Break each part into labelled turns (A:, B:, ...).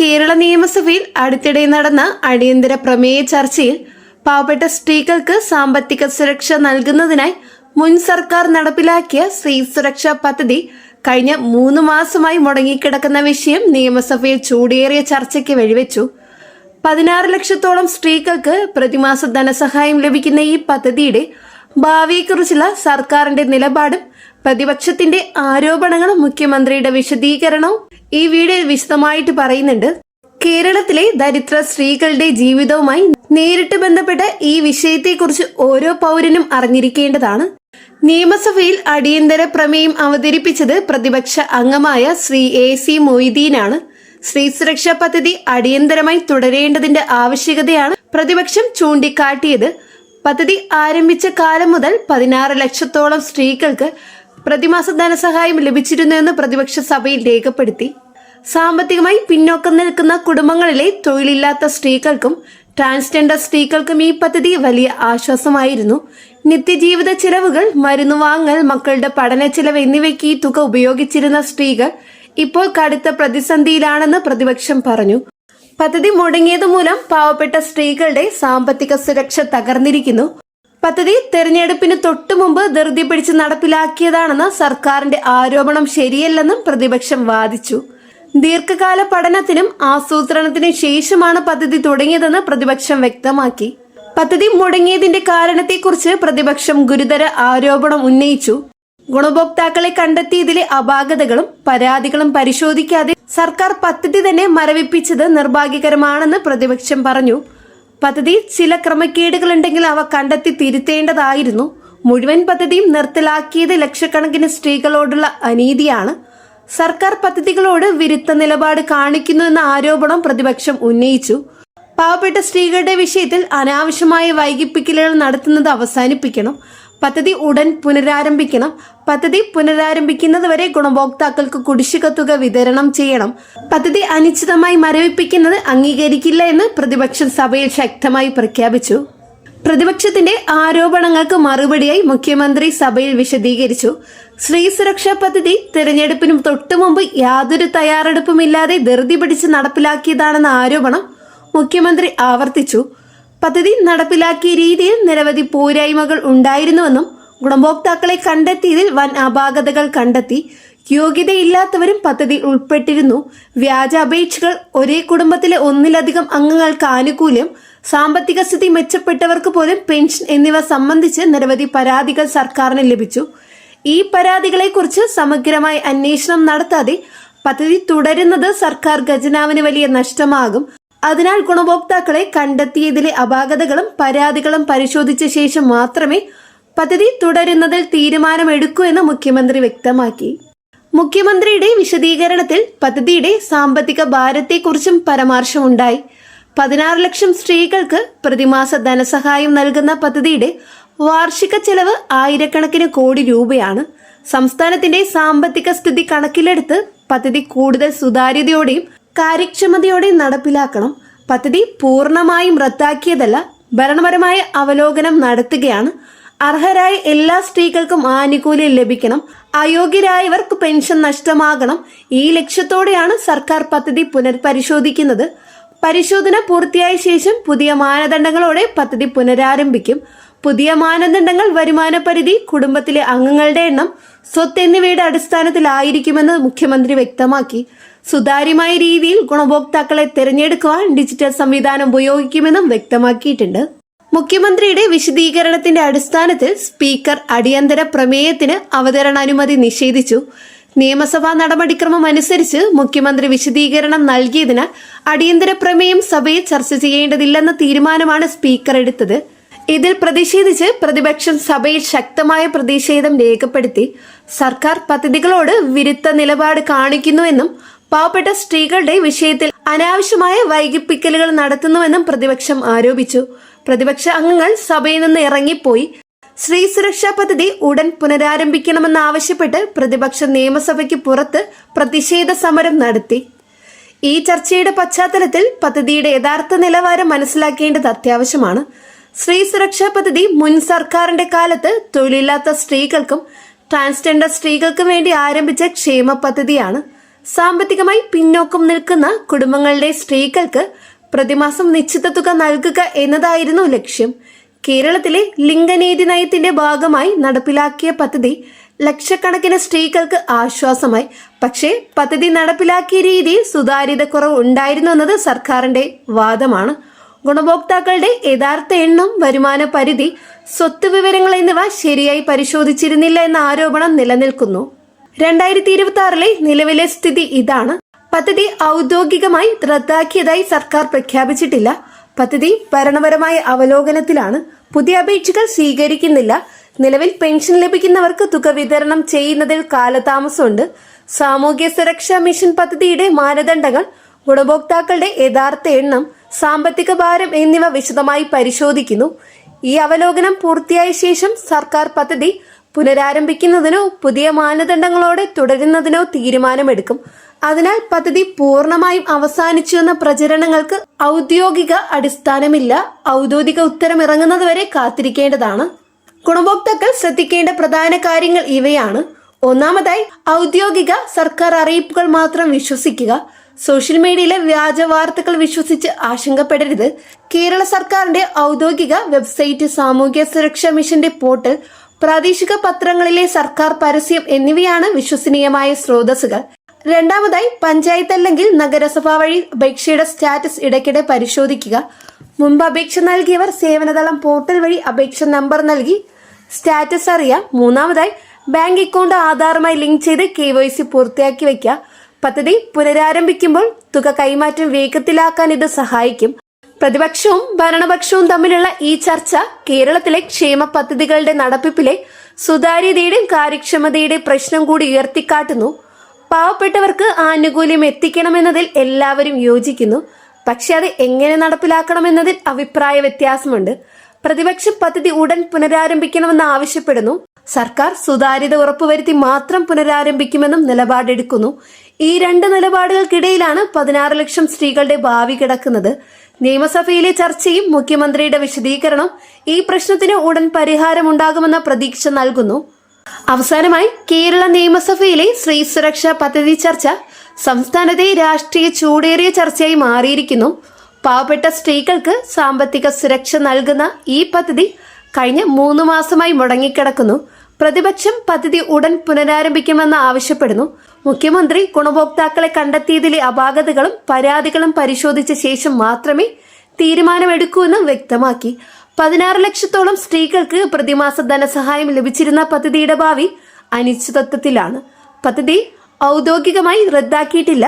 A: കേരള നിയമസഭയിൽ അടുത്തിടെ നടന്ന അടിയന്തര പ്രമേയ ചർച്ചയിൽ പാവപ്പെട്ട സ്ത്രീകൾക്ക് സാമ്പത്തിക സുരക്ഷ നൽകുന്നതിനായി മുൻ സർക്കാർ നടപ്പിലാക്കിയ സ്ത്രീ സുരക്ഷാ പദ്ധതി കഴിഞ്ഞ 3 മാസമായി മുടങ്ങിക്കിടക്കുന്ന വിഷയം നിയമസഭയിൽ ചൂടേറിയ ചർച്ചയ്ക്ക് വഴിവെച്ചു. 16 ലക്ഷത്തോളം സ്ത്രീകൾക്ക് പ്രതിമാസ ധനസഹായം ലഭിക്കുന്ന ഈ പദ്ധതിയുടെ ഭാവിയെക്കുറിച്ചുള്ള സർക്കാരിന്റെ നിലപാടും പ്രതിപക്ഷത്തിന്റെ ആരോപണങ്ങളും മുഖ്യമന്ത്രിയുടെ വിശദീകരണവും ഈ വീഡിയോയിൽ വിശദമായിട്ട് പറയുന്നുണ്ട്. കേരളത്തിലെ ദരിദ്ര സ്ത്രീകളുടെ ജീവിതവുമായി നേരിട്ട് ബന്ധപ്പെട്ട ഈ വിഷയത്തെക്കുറിച്ച് ഓരോ പൗരനും അറിഞ്ഞിരിക്കേണ്ടതാണ്. നിയമസഭയിൽ അടിയന്തര പ്രമേയം അവതരിപ്പിച്ചത് പ്രതിപക്ഷ അംഗമായ ശ്രീ AC മൊയ്തീനാണ്. സ്ത്രീ സുരക്ഷാ പദ്ധതി അടിയന്തരമായി തുടരേണ്ടതിന്റെ ആവശ്യകതയാണ് പ്രതിപക്ഷം ചൂണ്ടിക്കാട്ടിയത്. പദ്ധതി ആരംഭിച്ച കാലം മുതൽ 16 ലക്ഷത്തോളം സ്ത്രീകൾക്ക് പ്രതിമാസ ധനസഹായം ലഭിച്ചിരുന്നുവെന്ന് പ്രതിപക്ഷ സഭയിൽ രേഖപ്പെടുത്തി. സാമ്പത്തികമായി പിന്നോക്കം നിൽക്കുന്ന കുടുംബങ്ങളിലെ തൊഴിലില്ലാത്ത സ്ത്രീകൾക്കും ട്രാൻസ്ജെൻഡർ സ്ത്രീകൾക്കും ഈ പദ്ധതി വലിയ ആശ്വാസമായിരുന്നു. നിത്യജീവിത ചെലവുകൾ, മരുന്ന് വാങ്ങൽ, മക്കളുടെ പഠന ചെലവ് എന്നിവയ്ക്ക് ഈ തുക ഉപയോഗിച്ചിരുന്ന സ്ത്രീകൾ ഇപ്പോൾ കടുത്ത പ്രതിസന്ധിയിലാണെന്ന് പ്രതിപക്ഷം പറഞ്ഞു. പദ്ധതി മുടങ്ങിയത് മൂലം പാവപ്പെട്ട സ്ത്രീകളുടെ സാമ്പത്തിക സുരക്ഷ തകർന്നിരിക്കുന്നു. പദ്ധതി തെരഞ്ഞെടുപ്പിന് തൊട്ടുമുമ്പ് ധൃതി പിടിച്ച് നടപ്പിലാക്കിയതാണെന്ന സർക്കാരിന്റെ ആരോപണം ശരിയല്ലെന്നും പ്രതിപക്ഷം വാദിച്ചു. ദീർഘകാല പഠനത്തിനും ആസൂത്രണത്തിനും ശേഷമാണ് പദ്ധതി തുടങ്ങിയതെന്ന് പ്രതിപക്ഷം വ്യക്തമാക്കി. പദ്ധതി മുടങ്ങിയതിന്റെ കാരണത്തെക്കുറിച്ച് പ്രതിപക്ഷം ഗുരുതര ആരോപണം ഉന്നയിച്ചു. ഗുണഭോക്താക്കളെ കണ്ടെത്തിയതിലെ അപാകതകളും പരാതികളും പരിശോധിക്കാതെ സർക്കാർ പദ്ധതി തന്നെ മരവിപ്പിച്ചത് നിർഭാഗ്യകരമാണെന്ന് പ്രതിപക്ഷം പറഞ്ഞു. പദ്ധതിയിൽ ചില ക്രമക്കേടുകളുണ്ടെങ്കിൽ അവ കണ്ടെത്തി തിരുത്തേണ്ടതായിരുന്നു. മുഴുവൻ പദ്ധതിയും നിർത്തലാക്കിയത് ലക്ഷക്കണക്കിന് സ്ത്രീകളോടുള്ള അനീതിയാണ്. സർക്കാർ പദ്ധതികളോട് വിരുദ്ധ നിലപാട് കാണിക്കുന്നു എന്ന ആരോപണം പ്രതിപക്ഷം ഉന്നയിച്ചു. പാവപ്പെട്ട സ്ത്രീകളുടെ വിഷയത്തിൽ അനാവശ്യമായ വൈകിപ്പിക്കലുകൾ നടത്തുന്നത് അവസാനിപ്പിക്കണം. പദ്ധതി ഉടൻ പുനരാരംഭിക്കണം. പദ്ധതി പുനരാരംഭിക്കുന്നതുവരെ ഗുണഭോക്താക്കൾക്ക് കുടിശ്ശിക തുക വിതരണം ചെയ്യണം. പദ്ധതി അനിശ്ചിതമായി മരവിപ്പിക്കുന്നത് അംഗീകരിക്കില്ല എന്ന് പ്രതിപക്ഷം സഭയിൽ ശക്തമായി പ്രഖ്യാപിച്ചു. പ്രതിപക്ഷത്തിന്റെ ആരോപണങ്ങൾക്ക് മറുപടിയായി മുഖ്യമന്ത്രി സഭയിൽ വിശദീകരിച്ചു. സ്ത്രീ സുരക്ഷാ പദ്ധതി തെരഞ്ഞെടുപ്പിനും തൊട്ടുമുമ്പ് യാതൊരു തയ്യാറെടുപ്പുമില്ലാതെ ധൃതി പിടിച്ച് നടപ്പിലാക്കിയതാണെന്ന ആരോപണം മുഖ്യമന്ത്രി ആവർത്തിച്ചു. പദ്ധതി നടപ്പിലാക്കിയ രീതിയിൽ നിരവധി പോരായ്മകൾ ഉണ്ടായിരുന്നുവെന്നും ഗുണഭോക്താക്കളെ കണ്ടെത്തിയതിൽ വൻ അപാകതകൾ കണ്ടെത്തി. യോഗ്യതയില്ലാത്തവരും പദ്ധതിയിൽ ഉൾപ്പെട്ടിരുന്നു. വ്യാജ അപേക്ഷകൾ, ഒരേ കുടുംബത്തിലെ ഒന്നിലധികം അംഗങ്ങൾക്ക് ആനുകൂല്യം, സാമ്പത്തിക സ്ഥിതി മെച്ചപ്പെട്ടവർക്ക് പോലും പെൻഷൻ എന്നിവ സംബന്ധിച്ച് നിരവധി പരാതികൾ സർക്കാരിന് ലഭിച്ചു. ഈ പരാതികളെക്കുറിച്ച് സമഗ്രമായി അന്വേഷണം നടത്താതെ പദ്ധതി തുടരുന്നത് സർക്കാർ ഖജനാവിന് വലിയ നഷ്ടമാകും. അതിനാൽ ഗുണഭോക്താക്കളെ കണ്ടെത്തിയതിലെ അപാകതകളും പരാതികളും പരിശോധിച്ച ശേഷം മാത്രമേ പദ്ധതി തുടരുന്നതിൽ തീരുമാനമെടുക്കൂ എന്ന് മുഖ്യമന്ത്രി വ്യക്തമാക്കി. മുഖ്യമന്ത്രിയുടെ വിശദീകരണത്തിൽ പദ്ധതിയുടെ സാമ്പത്തിക ഭാരത്തെക്കുറിച്ചും പരാമർശമുണ്ടായി. 16 ലക്ഷം സ്ത്രീകൾക്ക് പ്രതിമാസ ധനസഹായം നൽകുന്ന പദ്ധതിയുടെ വാർഷിക ചെലവ് ആയിരക്കണക്കിന് കോടി രൂപയാണ്. സംസ്ഥാനത്തിന്റെ സാമ്പത്തിക സ്ഥിതി കണക്കിലെടുത്ത് പദ്ധതി കൂടുതൽ സുതാര്യതയോടെയും കാര്യക്ഷമതയോടെയും നടപ്പിലാക്കണം. പദ്ധതി പൂർണ്ണമായും റദ്ദാക്കിയതല്ല, ഭരണപരമായ അവലോകനം നടത്തുകയാണ്. അർഹരായ എല്ലാ സ്ത്രീകൾക്കും ആനുകൂല്യം ലഭിക്കണം. അയോഗ്യരായവർക്ക് പെൻഷൻ നഷ്ടമാകണം. ഈ ലക്ഷ്യത്തോടെയാണ് സർക്കാർ പദ്ധതി പുനർപരിശോധിക്കുന്നത്. പരിശോധന പൂർത്തിയായ ശേഷം പുതിയ മാനദണ്ഡങ്ങളോടെ പദ്ധതി പുനരാരംഭിക്കും. പുതിയ മാനദണ്ഡങ്ങൾ വരുമാന പരിധി, കുടുംബത്തിലെ അംഗങ്ങളുടെ എണ്ണം, സ്വത്ത് എന്നിവയുടെ അടിസ്ഥാനത്തിലായിരിക്കുമെന്ന് മുഖ്യമന്ത്രി വ്യക്തമാക്കി. സുതാര്യമായ രീതിയിൽ ഗുണഭോക്താക്കളെ തിരഞ്ഞെടുക്കുവാൻ ഡിജിറ്റൽ സംവിധാനം ഉപയോഗിക്കുമെന്നും വ്യക്തമാക്കിയിട്ടുണ്ട്. മുഖ്യമന്ത്രിയുടെ വിശദീകരണത്തിന്റെ അടിസ്ഥാനത്തിൽ സ്പീക്കർ അടിയന്തര പ്രമേയത്തിന് അവതരണാനുമതി നിഷേധിച്ചു. നിയമസഭാ നടപടിക്രമം അനുസരിച്ച് മുഖ്യമന്ത്രി വിശദീകരണം നൽകിയതിനാൽ അടിയന്തര പ്രമേയം സഭയിൽ ചർച്ച ചെയ്യേണ്ടതില്ലെന്ന തീരുമാനമാണ് സ്പീക്കർ എടുത്തത്. ഇതിൽ പ്രതിഷേധിച്ച് പ്രതിപക്ഷം സഭയിൽ ശക്തമായ പ്രതിഷേധം രേഖപ്പെടുത്തി. സർക്കാർ പദ്ധതികളോട് വിരുദ്ധ നിലപാട് കാണിക്കുന്നുവെന്നും പാവപ്പെട്ട സ്ത്രീകളുടെ വിഷയത്തിൽ അനാവശ്യമായ വൈകിപ്പിക്കലുകൾ നടത്തുന്നുവെന്നും പ്രതിപക്ഷം ആരോപിച്ചു. പ്രതിപക്ഷ അംഗങ്ങൾ സഭയിൽ നിന്ന് ഇറങ്ങിപ്പോയി. സ്ത്രീ സുരക്ഷാ പദ്ധതി ഉടൻ പുനരാരംഭിക്കണമെന്നാവശ്യപ്പെട്ട് പ്രതിപക്ഷം നിയമസഭയ്ക്ക് പുറത്ത് പ്രതിഷേധ സമരം നടത്തി. ഈ ചർച്ചയുടെ പശ്ചാത്തലത്തിൽ പദ്ധതിയുടെ യഥാർത്ഥ നിലവാരം മനസ്സിലാക്കേണ്ടത് അത്യാവശ്യമാണ്. സ്ത്രീ സുരക്ഷാ പദ്ധതി മുൻ സർക്കാരിന്റെ കാലത്ത് തൊഴിലില്ലാത്ത സ്ത്രീകൾക്കും ട്രാൻസ്ജെൻഡർ സ്ത്രീകൾക്കും വേണ്ടി ആരംഭിച്ച ക്ഷേമ പദ്ധതിയാണ്. സാമ്പത്തികമായി പിന്നോക്കം നിൽക്കുന്ന കുടുംബങ്ങളുടെ സ്ത്രീകൾക്ക് പ്രതിമാസം നിശ്ചിത തുക നൽകുക എന്നതായിരുന്നു ലക്ഷ്യം. കേരളത്തിലെ ലിംഗനീതി നയത്തിന്റെ ഭാഗമായി നടപ്പിലാക്കിയ പദ്ധതി ലക്ഷക്കണക്കിന് സ്ത്രീകൾക്ക് ആശ്വാസമായി. പക്ഷേ പദ്ധതി നടപ്പിലാക്കിയ രീതിയിൽ സുതാര്യത കുറവ് ഉണ്ടായിരുന്നു എന്നത് സർക്കാരിന്റെ വാദമാണ്. ഗുണഭോക്താക്കളുടെ യഥാർത്ഥ എണ്ണം, വരുമാന പരിധി, സ്വത്ത് വിവരങ്ങൾ എന്നിവ ശരിയായി പരിശോധിച്ചിരുന്നില്ല എന്ന ആരോപണം നിലനിൽക്കുന്നു. 2026 നിലവിലെ സ്ഥിതി ഇതാണ്. പദ്ധതി ഔദ്യോഗികമായി റദ്ദാക്കിയതായി സർക്കാർ പ്രഖ്യാപിച്ചിട്ടില്ല. പദ്ധതി ഭരണപരമായ അവലോകനത്തിലാണ്. പുതിയ അപേക്ഷകൾ സ്വീകരിക്കുന്നില്ല. നിലവിൽ പെൻഷൻ ലഭിക്കുന്നവർക്ക് തുക വിതരണം ചെയ്യുന്നതിൽ കാലതാമസമുണ്ട്. സാമൂഹ്യ സുരക്ഷാ മിഷൻ പദ്ധതിയുടെ മാനദണ്ഡങ്ങൾ, ഗുണഭോക്താക്കളുടെ യഥാർത്ഥ എണ്ണം, സാമ്പത്തിക ഭാരം എന്നിവ വിശദമായി പരിശോധിക്കുന്നു. ഈ അവലോകനം പൂർത്തിയായ ശേഷം സർക്കാർ പദ്ധതി പുനരാരംഭിക്കുന്നതിനോ പുതിയ മാനദണ്ഡങ്ങളോടെ തുടരുന്നതിനോ തീരുമാനമെടുക്കും. അതിനാൽ പദ്ധതി പൂർണ്ണമായും അവസാനിച്ചു എന്ന പ്രചരണങ്ങൾക്ക് ഔദ്യോഗിക അടിസ്ഥാനമില്ല. ഔദ്യോഗിക ഉത്തരം ഇറങ്ങുന്നതുവരെ കാത്തിരിക്കേണ്ടതാണ്. ഗുണഭോക്താക്കൾ ശ്രദ്ധിക്കേണ്ട പ്രധാന കാര്യങ്ങൾ ഇവയാണ്. ഒന്നാമതായി, ഔദ്യോഗിക സർക്കാർ അറിയിപ്പുകൾ മാത്രം വിശ്വസിക്കുക. സോഷ്യൽ മീഡിയയിലെ വ്യാജ വാർത്തകൾ വിശ്വസിച്ച് ആശങ്കപ്പെടരുത്. കേരള സർക്കാരിന്റെ ഔദ്യോഗിക വെബ്സൈറ്റ്, സാമൂഹ്യ സുരക്ഷാ മിഷന്റെ പോർട്ടൽ, പ്രാദേശിക പത്രങ്ങളിലെ സർക്കാർ പരസ്യം എന്നിവയാണ് വിശ്വസനീയമായ സ്രോതസ്സുകൾ. രണ്ടാമതായി, പഞ്ചായത്ത് അല്ലെങ്കിൽ നഗരസഭ വഴി അപേക്ഷയുടെ സ്റ്റാറ്റസ് ഇടയ്ക്കിടെ പരിശോധിക്കുക. മുമ്പ് അപേക്ഷ നൽകിയവർ സേവനതളം പോർട്ടൽ വഴി അപേക്ഷ നമ്പർ നൽകി സ്റ്റാറ്റസ് അറിയാം. മൂന്നാമതായി, ബാങ്ക് അക്കൗണ്ട് ആധാറുമായി ലിങ്ക് ചെയ്ത് KYC പൂർത്തിയാക്കി വയ്ക്കുക. പദ്ധതി പുനരാരംഭിക്കുമ്പോൾ തുക കൈമാറ്റം വേഗത്തിലാക്കാൻ ഇത് സഹായിക്കും. പ്രതിപക്ഷവും ഭരണപക്ഷവും തമ്മിലുള്ള ഈ ചർച്ച കേരളത്തിലെ ക്ഷേമ പദ്ധതികളുടെ നടത്തിപ്പിലെ സുതാര്യതയുടെയും കാര്യക്ഷമതയുടെയും പ്രശ്നം കൂടി ഉയർത്തിക്കാട്ടുന്നു. പാവപ്പെട്ടവർക്ക് ആനുകൂല്യം എത്തിക്കണമെന്നതിൽ എല്ലാവരും യോജിക്കുന്നു. പക്ഷെ അത് എങ്ങനെ നടപ്പിലാക്കണമെന്നതിൽ അഭിപ്രായ വ്യത്യാസമുണ്ട്. പ്രതിപക്ഷം പദ്ധതി ഉടൻ പുനരാരംഭിക്കണമെന്ന് ആവശ്യപ്പെടുന്നു. സർക്കാർ സുതാര്യത ഉറപ്പുവരുത്തി മാത്രം പുനരാരംഭിക്കുമെന്നും നിലപാടെടുക്കുന്നു. ഈ രണ്ട് നിലപാടുകൾക്കിടയിലാണ് 16 ലക്ഷം സ്ത്രീകളുടെ ഭാവി കിടക്കുന്നത്. നിയമസഭയിലെ ചർച്ചയും മുഖ്യമന്ത്രിയുടെ വിശദീകരണം ഈ പ്രശ്നത്തിന് ഉടൻ പരിഹാരമുണ്ടാകുമെന്ന പ്രതീക്ഷ നൽകുന്നു. അവസാനമായി, കേരള നിയമസഭയിലെ സ്ത്രീ സുരക്ഷാ പദ്ധതി ചർച്ച സംസ്ഥാനത്തെ രാഷ്ട്രീയ ചൂടേറിയ ചർച്ചയായി മാറിയിരിക്കുന്നു. പാവപ്പെട്ട സ്ത്രീകൾക്ക് സാമ്പത്തിക സുരക്ഷ നൽകുന്ന ഈ പദ്ധതി കഴിഞ്ഞ 3 മാസമായി മുടങ്ങിക്കിടക്കുന്നു. പ്രതിപക്ഷം പദ്ധതി ഉടൻ പുനരാരംഭിക്കുമെന്ന് ആവശ്യപ്പെടുന്നു. മുഖ്യമന്ത്രി ഗുണഭോക്താക്കളെ കണ്ടെത്തിയതിലെ അപാകതകളും പരാതികളും പരിശോധിച്ച ശേഷം മാത്രമേ തീരുമാനമെടുക്കൂ എന്ന് വ്യക്തമാക്കി. 16 ലക്ഷത്തോളം സ്ത്രീകൾക്ക് പ്രതിമാസ ധനസഹായം ലഭിച്ചിരുന്ന പദ്ധതിയുടെ ഭാവി അനിശ്ചിതത്വത്തിലാണ്. പദ്ധതി ഔദ്യോഗികമായി റദ്ദാക്കിയിട്ടില്ല.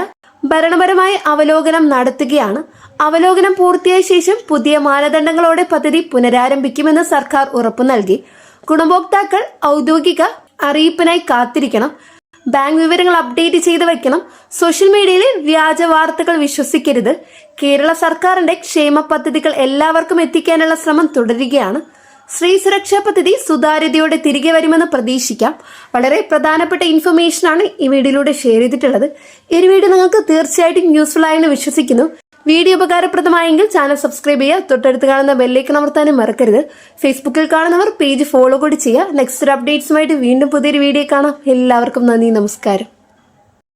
A: ഭരണപരമായ അവലോകനം നടത്തുകയാണ്. അവലോകനം പൂർത്തിയായ ശേഷം പുതിയ മാനദണ്ഡങ്ങളോടെ പദ്ധതി പുനരാരംഭിക്കുമെന്ന് സർക്കാർ ഉറപ്പു നൽകി. ഗുണഭോക്താക്കൾ ഔദ്യോഗിക അറിയിപ്പിനായി കാത്തിരിക്കണം. ബാങ്ക് വിവരങ്ങൾ അപ്ഡേറ്റ് ചെയ്ത് വെക്കണം. സോഷ്യൽ മീഡിയയിലെ വ്യാജ വാർത്തകൾ വിശ്വസിക്കരുത്. കേരള സർക്കാരിന്റെ ക്ഷേമ പദ്ധതികൾ എല്ലാവർക്കും എത്തിക്കാനുള്ള ശ്രമം തുടരുകയാണ്. സ്ത്രീ സുരക്ഷാ പദ്ധതി സുതാര്യതയോടെ തിരികെ വരുമെന്ന് പ്രതീക്ഷിക്കാം. വളരെ പ്രധാനപ്പെട്ട ഇൻഫർമേഷനാണ് ഈ വീഡിയോയിലൂടെ ഷെയർ ചെയ്തിട്ടുള്ളത്. ഈ വീഡിയോ നിങ്ങൾക്ക് തീർച്ചയായിട്ടും യൂസ്ഫുൾ ആയെന്ന് വിശ്വസിക്കുന്നു. വീഡിയോ ഉപകാരപ്രദമായെങ്കിൽ ചാനൽ സബ്സ്ക്രൈബ് ചെയ്യുക. തൊട്ടടുത്ത് കാണുന്ന ബെല്ലൈക്കൺ അമർത്താനും മറക്കരുത്. ഫേസ്ബുക്കിൽ കാണുന്നവർ പേജ് ഫോളോ കൂടി ചെയ്യുക. നെക്സ്റ്റ് അപ്ഡേറ്റ്സുമായിട്ട് വീണ്ടും പുതിയൊരു വീഡിയോ കാണാം. എല്ലാവർക്കും നന്ദി, നമസ്കാരം.